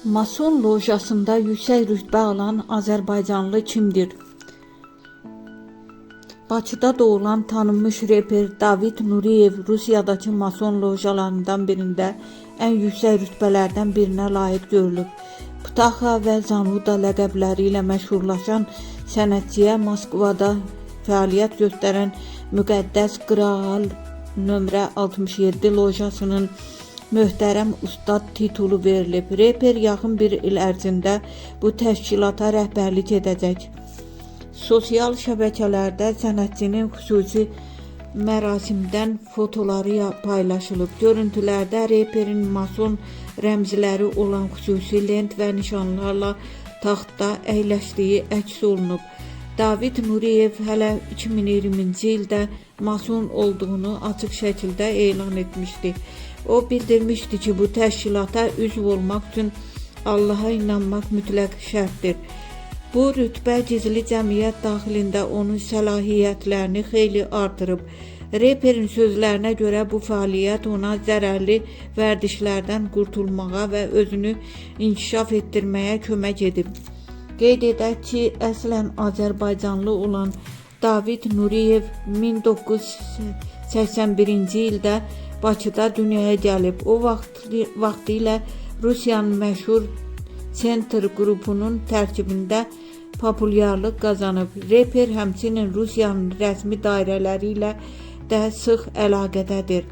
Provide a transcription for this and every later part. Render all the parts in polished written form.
Mason lojasında yüksək rütbə alan Azərbaycanlı kimdir? Bakıda doğulan tanınmış reper David Nuriyev Rusiyadakı mason lojalarından birində ən yüksək rütbələrdən birinə layiq görülüb. Ptaxa və Zanuda ləqəbləri ilə məşhurlaşan sənətçiyə Moskvada fəaliyyət göstərən Müqəddəs Qraal nömrə 67 lojasının möhtərəm ustad titulu verilib. Reper yaxın bir il ərzində bu təşkilata rəhbərlik edəcək. Sosial şəbəkələrdə sənətçinin xüsusi mərasimdən fotoları paylaşılıb. Görüntülərdə reperin mason rəmzləri olan xüsusi lent və nişanlarla taxtda əyləşdiyi əks olunub. David Nuriyev hələ 2020-ci ildə mason olduğunu açıq şəkildə elan etmişdi. O bildirmişdi ki, bu təşkilata üzv olmaq üçün Allaha inanmaq mütləq şərtdir. Bu rütbə gizli cəmiyyət daxilində onun səlahiyyətlərini xeyli artırıb. Reperin sözlərinə görə bu fəaliyyət ona zərərli vərdişlərdən qurtulmağa və özünü inkişaf etdirməyə kömək edib. Qeyd edək ki, əslən Azərbaycanlı olan David Nuriyev 1981-ci ildə Bakıda dünyaya gəlib. O vaxtilə Rusiyanın məşhur Center qrupunun tərkibində populyarlıq qazanıb. Reper həmçinin Rusiyanın rəsmi dairələri ilə də sıx əlaqədədir.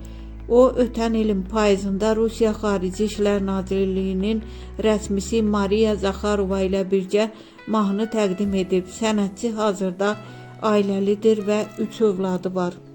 O, ötən ilin payızında Rusiya Xarici İşlər Nazirliyinin rəsmisi Mariya Zakharova ilə birgə mahnı təqdim edib. Sənətçi hazırda ailəlidir və 3 övladı var.